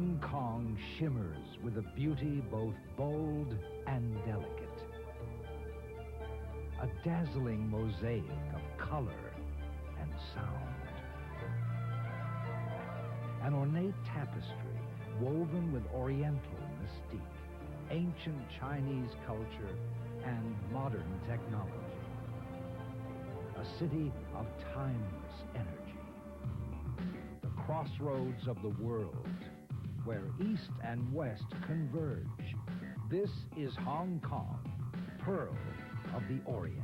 Hong Kong shimmers with a beauty both bold and delicate. A dazzling mosaic of color and sound. An ornate tapestry woven with Oriental mystique, ancient Chinese culture, and modern technology. A city of timeless energy. The crossroads of the world, where East and West converge. This is Hong Kong, Pearl of the Orient.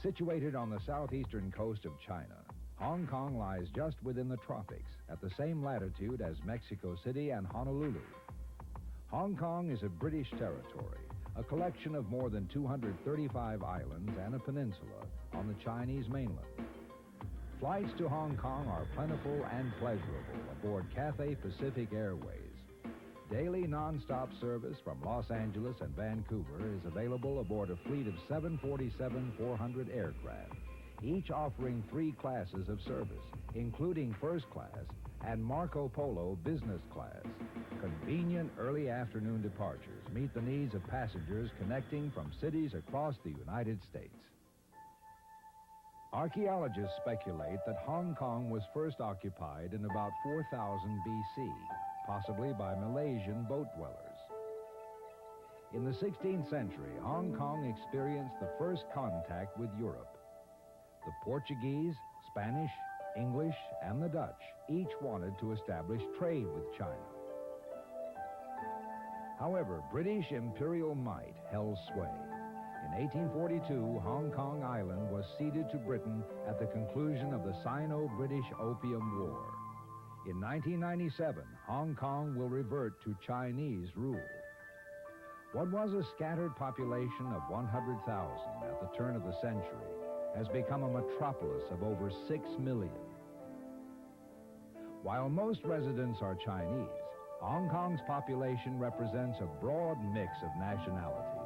Situated on the southeastern coast of China, Hong Kong lies just within the tropics, at the same latitude as Mexico City and Honolulu. Hong Kong is a British territory, a collection of more than 235 islands and a peninsula on the Chinese mainland. Flights to Hong Kong are plentiful and pleasurable aboard Cathay Pacific Airways. Daily non-stop service from Los Angeles and Vancouver is available aboard a fleet of 747-400 aircraft, each offering 3 classes of service, including first class and Marco Polo business class. Convenient early afternoon departures meet the needs of passengers connecting from cities across the United States. Archaeologists speculate that Hong Kong was first occupied in about 4000 BC, possibly by Malaysian boat dwellers. In the 16th century, Hong Kong experienced the first contact with Europe. The Portuguese, Spanish, English, and the Dutch each wanted to establish trade with China. However, British imperial might held sway. In 1842, Hong Kong Island was ceded to Britain at the conclusion of the Sino-British Opium War. In 1997, Hong Kong will revert to Chinese rule. What was a scattered population of 100,000 at the turn of the century has become a metropolis of over 6 million. While most residents are Chinese, Hong Kong's population represents a broad mix of nationalities.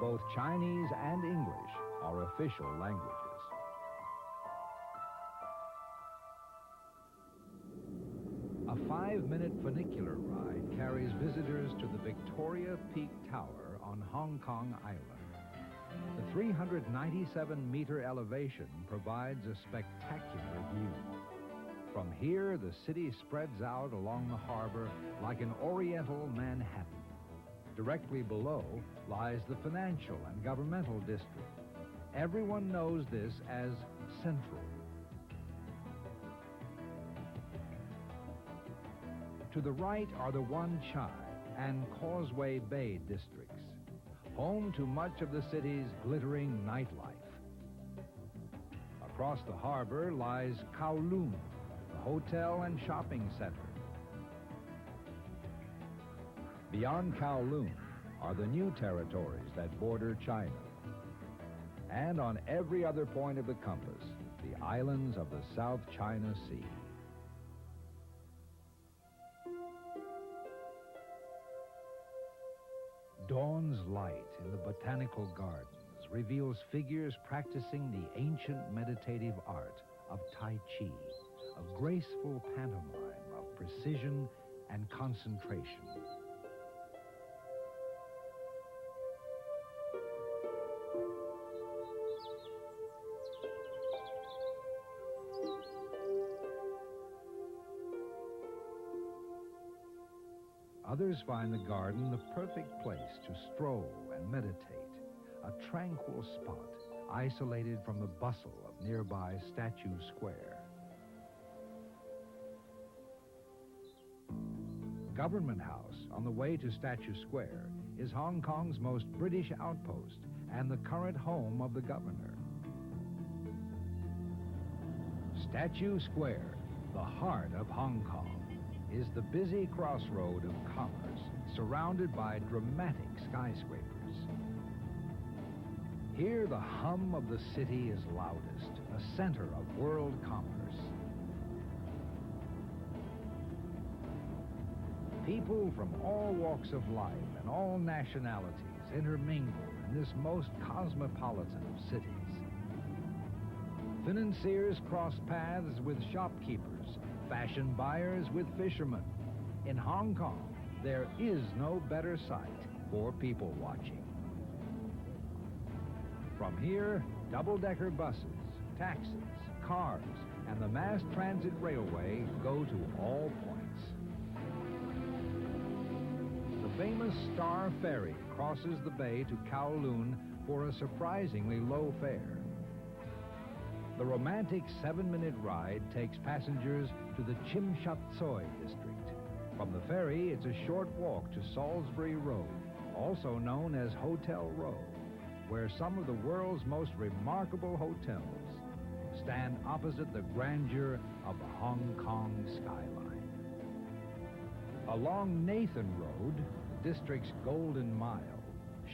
Both Chinese and English are official languages. A 5-minute funicular ride carries visitors to the Victoria Peak Tower on Hong Kong Island. The 397-meter elevation provides a spectacular view. From here, the city spreads out along the harbor like an oriental Manhattan. Directly below lies the financial and governmental district. Everyone knows this as Central. To the right are the Wan Chai and Causeway Bay districts, home to much of the city's glittering nightlife. Across the harbor lies Kowloon, the hotel and shopping center. Beyond Kowloon are the new territories that border China. And on every other point of the compass, the islands of the South China Sea. Dawn's light in the botanical gardens reveals figures practicing the ancient meditative art of Tai Chi, a graceful pantomime of precision and concentration. Others find the garden the perfect place to stroll and meditate, a tranquil spot isolated from the bustle of nearby Statue Square. Government House, on the way to Statue Square, is Hong Kong's most British outpost and the current home of the governor. Statue Square, the heart of Hong Kong, is the busy crossroad of commerce, surrounded by dramatic skyscrapers. Here, the hum of the city is loudest, a center of world commerce. People from all walks of life and all nationalities intermingle in this most cosmopolitan of cities. Financiers cross paths with shopkeepers, fashion buyers with fishermen. In Hong Kong, there is no better sight for people watching. From here, double-decker buses, taxis, cars, and the mass transit railway go to all points. The famous Star Ferry crosses the bay to Kowloon for a surprisingly low fare. The romantic 7-minute ride takes passengers to the Tsim Sha Tsui district. From the ferry, it's a short walk to Salisbury Road, also known as Hotel Row, where some of the world's most remarkable hotels stand opposite the grandeur of the Hong Kong skyline. Along Nathan Road, the district's Golden Mile,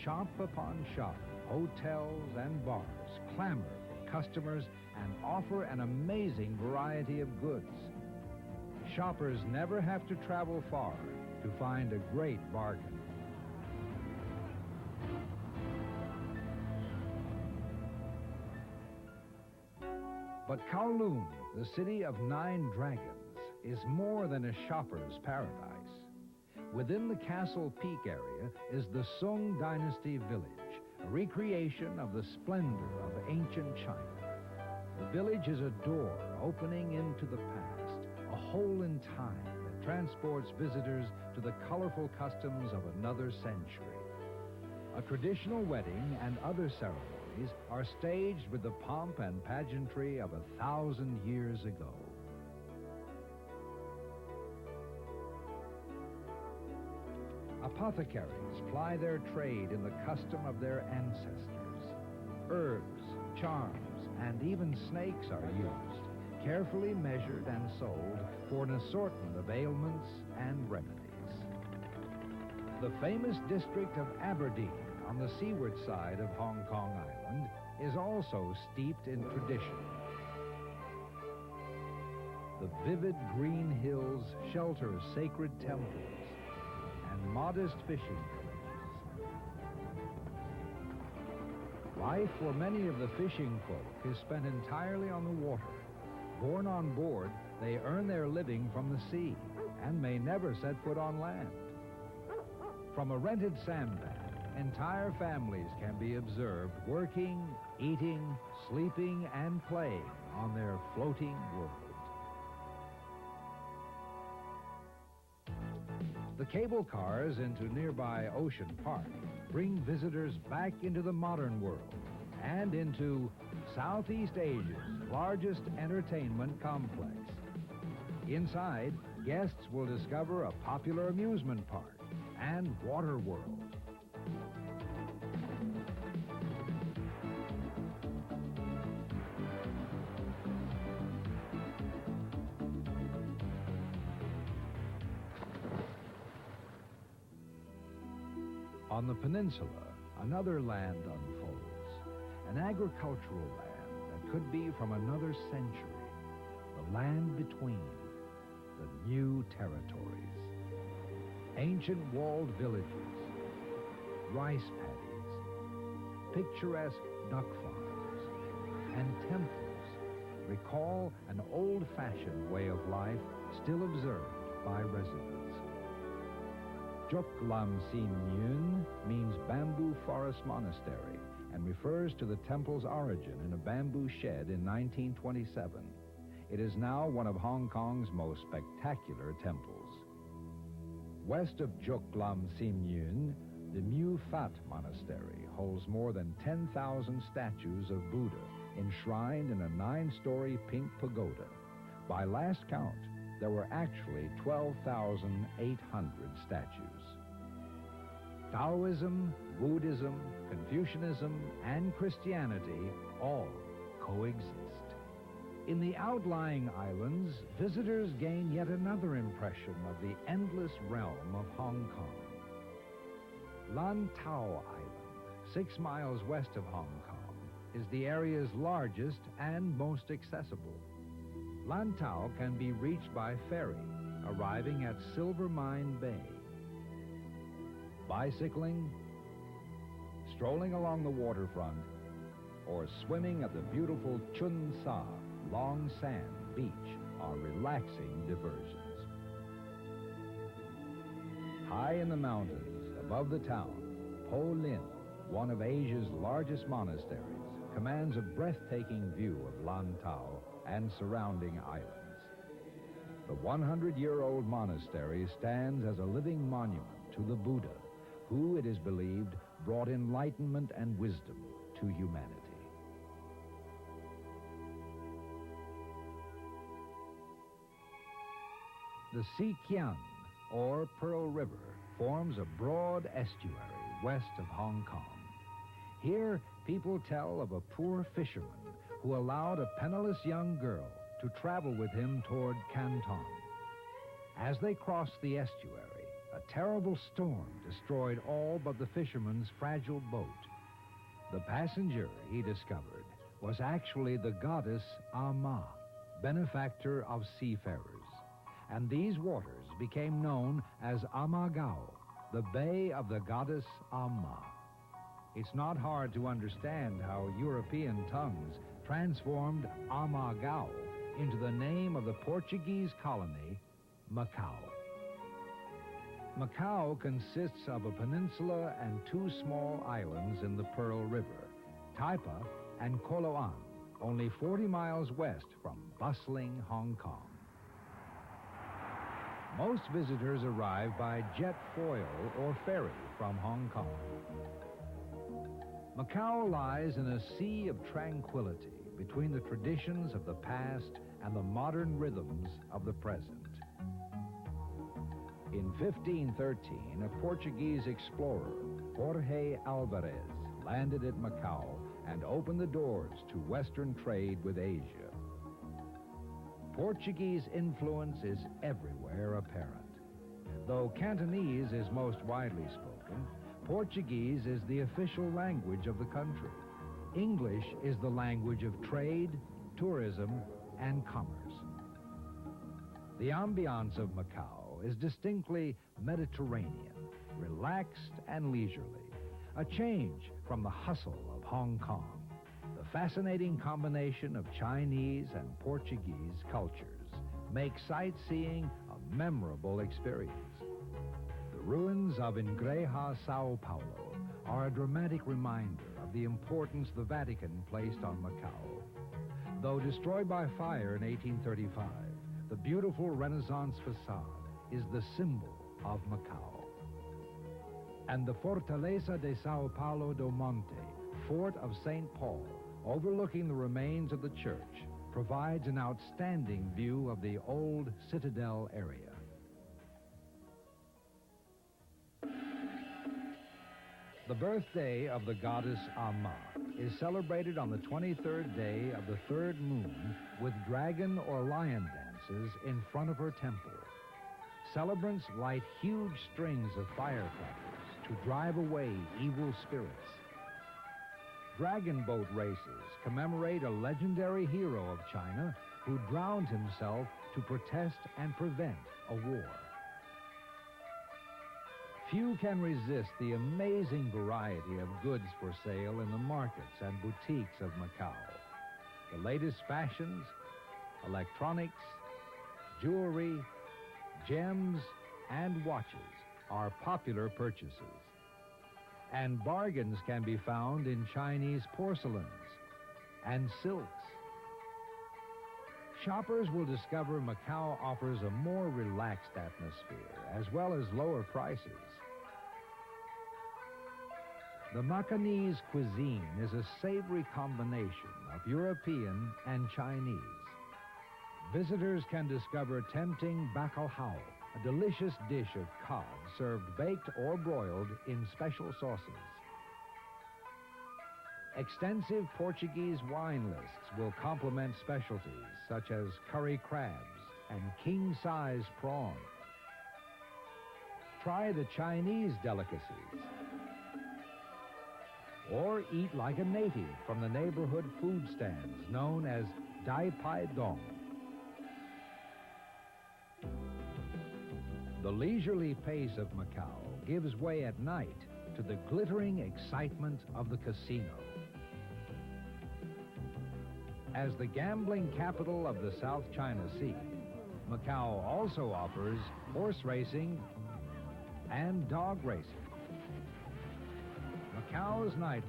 shop upon shop, hotels and bars clamor for customers and offer an amazing variety of goods. Shoppers never have to travel far to find a great bargain. But Kowloon, the city of 9 dragons, is more than a shopper's paradise. Within the Castle Peak area is the Sung Dynasty Village, a recreation of the splendor of ancient China. The village is a door opening into the past, a hole in time that transports visitors to the colorful customs of another century. A traditional wedding and other ceremonies are staged with the pomp and pageantry of 1,000 years ago. Apothecaries ply their trade in the custom of their ancestors. Herbs, charms, and even snakes are used, carefully measured and sold for an assortment of ailments and remedies. The famous district of Aberdeen on the seaward side of Hong Kong Island is also steeped in tradition. The vivid green hills shelter sacred temples and modest fishing villages. Life for many of the fishing folk is spent entirely on the water. Born on board, they earn their living from the sea and may never set foot on land. From a rented sandbank, entire families can be observed working, eating, sleeping, and playing on their floating world. The cable cars into nearby Ocean Park bring visitors back into the modern world and into Southeast Asia's largest entertainment complex. Inside, guests will discover a popular amusement park and water world. On the peninsula, another land unfolds, an agricultural land that could be from another century, the land between, the new territories. Ancient walled villages, rice paddies, picturesque duck farms, and temples recall an old-fashioned way of life still observed by residents. Chok Lam Sin Yun means bamboo forest monastery and refers to the temple's origin in a bamboo shed in 1927. It is now one of Hong Kong's most spectacular temples. West of Chok Lam Sin Yun, the Mu Fat Monastery holds more than 10,000 statues of Buddha enshrined in a 9-story pink pagoda. By last count, there were actually 12,800 statues. Taoism, Buddhism, Confucianism, and Christianity all coexist. In the outlying islands, visitors gain yet another impression of the endless realm of Hong Kong. Lantau Island, 6 miles west of Hong Kong, is the area's largest and most accessible. Lantau can be reached by ferry, arriving at Silver Mine Bay. Bicycling, strolling along the waterfront, or swimming at the beautiful Chun Sa Long Sand Beach are relaxing diversions. High in the mountains above the town, Po Lin, one of Asia's largest monasteries, commands a breathtaking view of Lantau and surrounding islands. The 100-year-old monastery stands as a living monument to the Buddha, who, it is believed, brought enlightenment and wisdom to humanity. The Sikiang, or Pearl River, forms a broad estuary west of Hong Kong. Here, people tell of a poor fisherman who allowed a penniless young girl to travel with him toward Canton. As they crossed the estuary, a terrible storm destroyed all but the fisherman's fragile boat. The passenger, he discovered, was actually the goddess Ama, benefactor of seafarers. And these waters became known as Amagao, the bay of the goddess Amma. It's not hard to understand how European tongues transformed Amagao into the name of the Portuguese colony, Macau. Macau consists of a peninsula and 2 small islands in the Pearl River, Taipa and Koloan, only 40 miles west from bustling Hong Kong. Most visitors arrive by jet foil or ferry from Hong Kong. Macau lies in a sea of tranquility between the traditions of the past and the modern rhythms of the present. In 1513, a Portuguese explorer, Jorge Alvarez, landed at Macau and opened the doors to Western trade with Asia. Portuguese influence is everywhere apparent. Though Cantonese is most widely spoken, Portuguese is the official language of the country. English is the language of trade, tourism, and commerce. The ambiance of Macau is distinctly Mediterranean, relaxed and leisurely, a change from the hustle of Hong Kong. The fascinating combination of Chinese and Portuguese cultures makes sightseeing a memorable experience. The ruins of Igreja Sao Paulo are a dramatic reminder of the importance the Vatican placed on Macau. Though destroyed by fire in 1835, the beautiful Renaissance facade is the symbol of Macau. And the Fortaleza de Sao Paulo do Monte, Fort of St. Paul, overlooking the remains of the church, provides an outstanding view of the old citadel area. The birthday of the goddess Amma is celebrated on the 23rd day of the 3rd moon with dragon or lion dances in front of her temple. Celebrants light huge strings of firecrackers to drive away evil spirits. Dragon boat races commemorate a legendary hero of China who drowned himself to protest and prevent a war. Few can resist the amazing variety of goods for sale in the markets and boutiques of Macau. The latest fashions, electronics, jewelry, gems, and watches are popular purchases. And bargains can be found in Chinese porcelains and silks. Shoppers will discover Macau offers a more relaxed atmosphere as well as lower prices. The Macanese cuisine is a savory combination of European and Chinese. Visitors can discover tempting bacalhau, a delicious dish of cod served baked or broiled in special sauces. Extensive Portuguese wine lists will complement specialties such as curry crabs and king-size prawn. Try the Chinese delicacies. Or eat like a native from the neighborhood food stands known as Dai Pai Dong. The leisurely pace of Macau gives way at night to the glittering excitement of the casino. As the gambling capital of the South China Sea, Macau also offers horse racing and dog racing. Macau's nightlife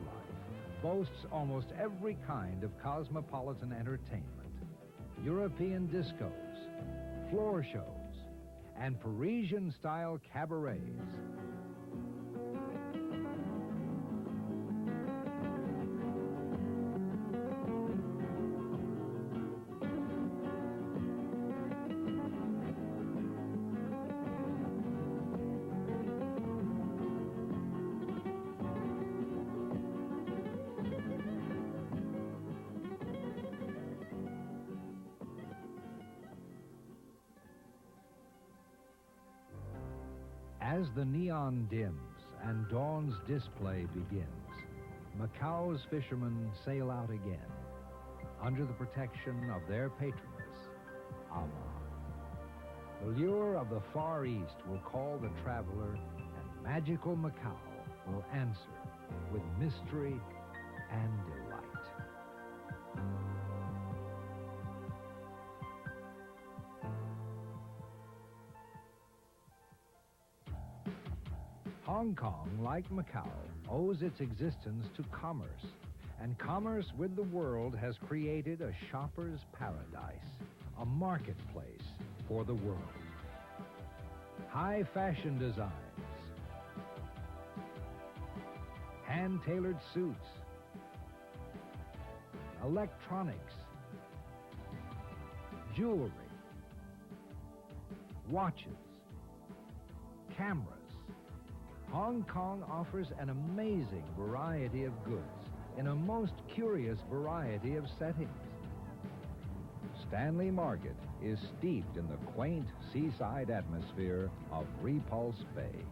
boasts almost every kind of cosmopolitan entertainment, European discos, floor shows, and Parisian-style cabarets. As the neon dims and dawn's display begins, Macau's fishermen sail out again, under the protection of their patroness, Ama. The lure of the Far East will call the traveler, and magical Macau will answer with mystery and delight. Hong Kong, like Macau, owes its existence to commerce, and commerce with the world has created a shopper's paradise, a marketplace for the world. High fashion designs, hand-tailored suits, electronics, jewelry, watches, cameras. Hong Kong offers an amazing variety of goods in a most curious variety of settings. Stanley Market is steeped in the quaint seaside atmosphere of Repulse Bay.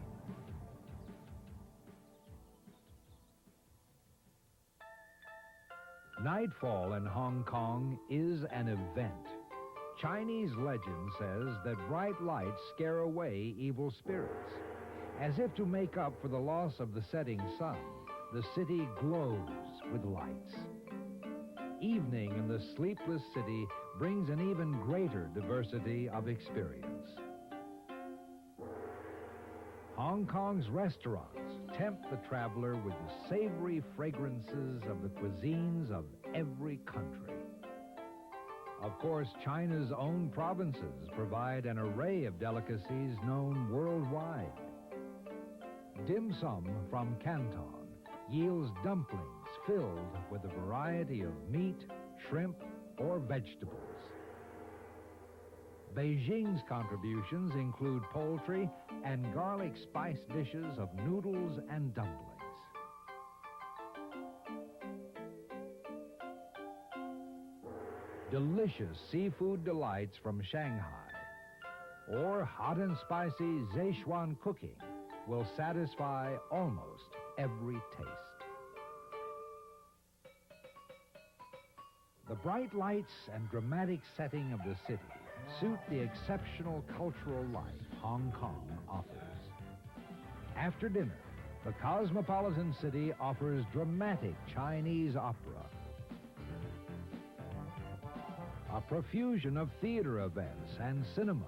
Nightfall in Hong Kong is an event. Chinese legend says that bright lights scare away evil spirits. As if to make up for the loss of the setting sun, the city glows with lights. Evening in the sleepless city brings an even greater diversity of experience. Hong Kong's restaurants tempt the traveler with the savory fragrances of the cuisines of every country. Of course, China's own provinces provide an array of delicacies known worldwide. Dim sum from Canton yields dumplings filled with a variety of meat, shrimp, or vegetables. Beijing's contributions include poultry and garlic spice dishes of noodles and dumplings. Delicious seafood delights from Shanghai, or hot and spicy Szechuan cooking will satisfy almost every taste. The bright lights and dramatic setting of the city suit the exceptional cultural life Hong Kong offers. After dinner, the cosmopolitan city offers dramatic Chinese opera, a profusion of theater events and cinema,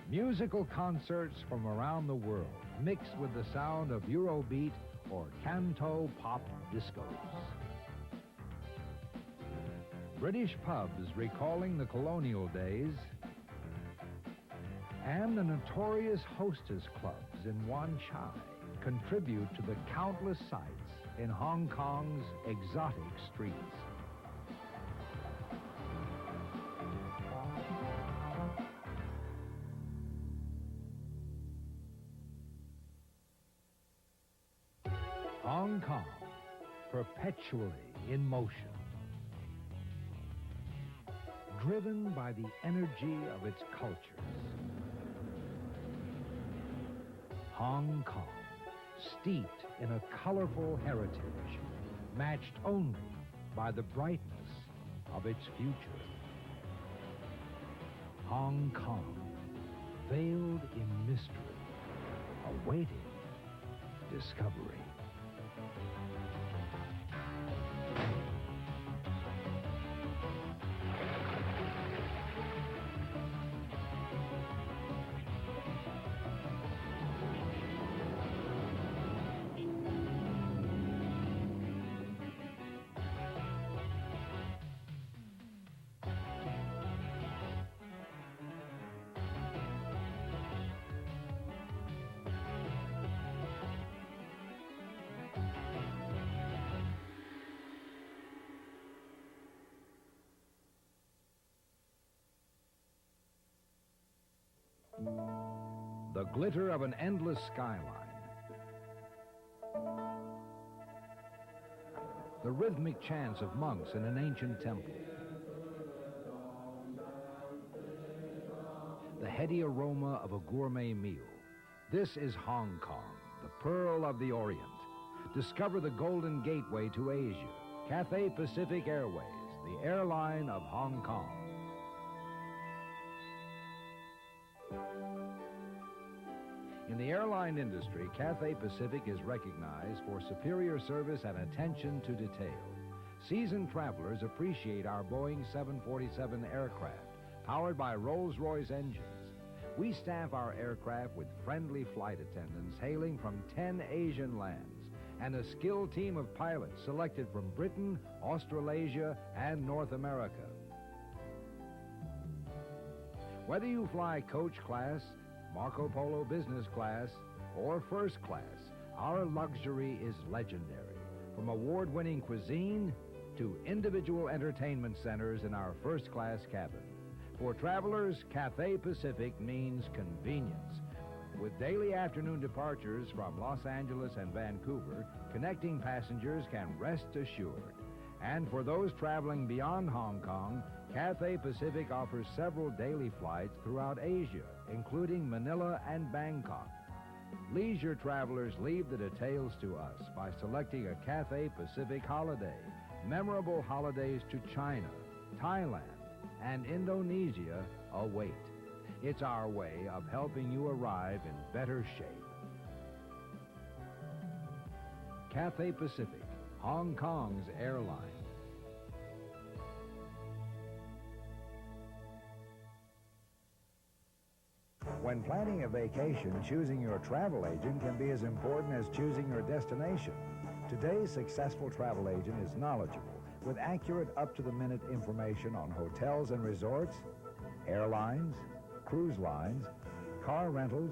musical concerts from around the world mixed with the sound of Eurobeat or Canto pop discos. British pubs recalling the colonial days, and the notorious hostess clubs in Wan Chai contribute to the countless sights in Hong Kong's exotic streets. Hong Kong, perpetually in motion. Driven by the energy of its cultures. Hong Kong, steeped in a colorful heritage, matched only by the brightness of its future. Hong Kong, veiled in mystery, awaiting discovery. The glitter of an endless skyline. The rhythmic chants of monks in an ancient temple. The heady aroma of a gourmet meal. This is Hong Kong, the pearl of the Orient. Discover the golden gateway to Asia. Cathay Pacific Airways, the airline of Hong Kong. In the airline industry, Cathay Pacific is recognized for superior service and attention to detail. Seasoned travelers appreciate our Boeing 747 aircraft, powered by Rolls-Royce engines. We staff our aircraft with friendly flight attendants hailing from 10 Asian lands, and a skilled team of pilots selected from Britain, Australasia, and North America. Whether you fly coach class, Marco Polo business class, or first class, our luxury is legendary. From award-winning cuisine to individual entertainment centers in our first-class cabin. For travelers, Cathay Pacific means convenience. With daily afternoon departures from Los Angeles and Vancouver, connecting passengers can rest assured. And for those traveling beyond Hong Kong, Cathay Pacific offers several daily flights throughout Asia, including Manila and Bangkok. Leisure travelers leave the details to us by selecting a Cathay Pacific holiday. Memorable holidays to China, Thailand, and Indonesia await. It's our way of helping you arrive in better shape. Cathay Pacific, Hong Kong's airline. When planning a vacation, choosing your travel agent can be as important as choosing your destination. Today's successful travel agent is knowledgeable, with accurate, up-to-the-minute information on hotels and resorts, airlines, cruise lines, car rentals,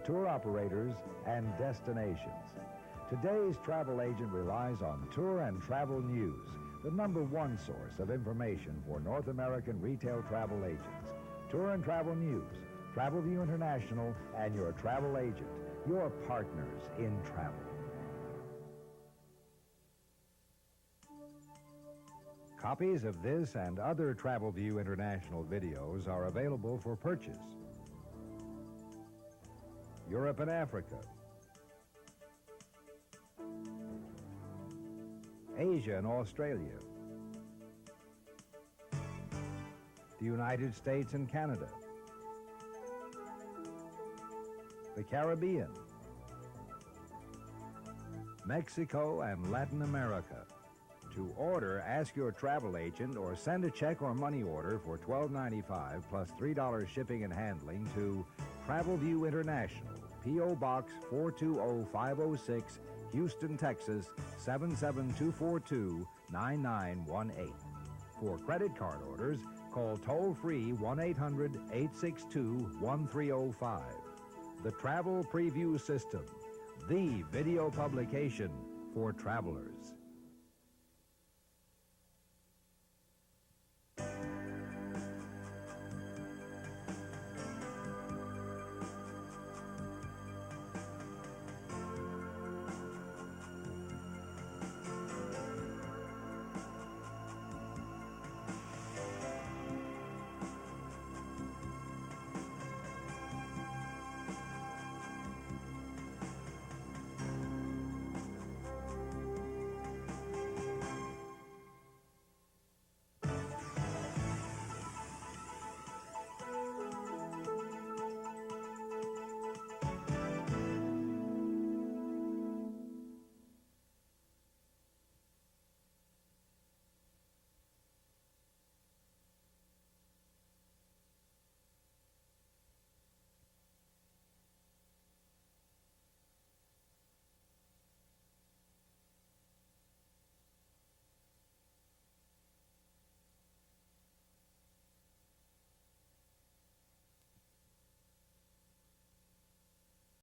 tour operators, and destinations. Today's travel agent relies on Tour and Travel News, the #1 source of information for North American retail travel agents. Tour and Travel News, TravelView International, and your travel agent, your partners in travel. Copies of this and other TravelView International videos are available for purchase. Europe and Africa, Asia and Australia, the United States and Canada, the Caribbean, Mexico, and Latin America. To order, ask your travel agent or send a check or money order for $12.95 plus $3 shipping and handling to TravelView International, P.O. Box 420506, Houston, Texas 77242 9918. For credit card orders, call toll-free 1-800-862-1305. The Travel Preview System, the video publication for travelers.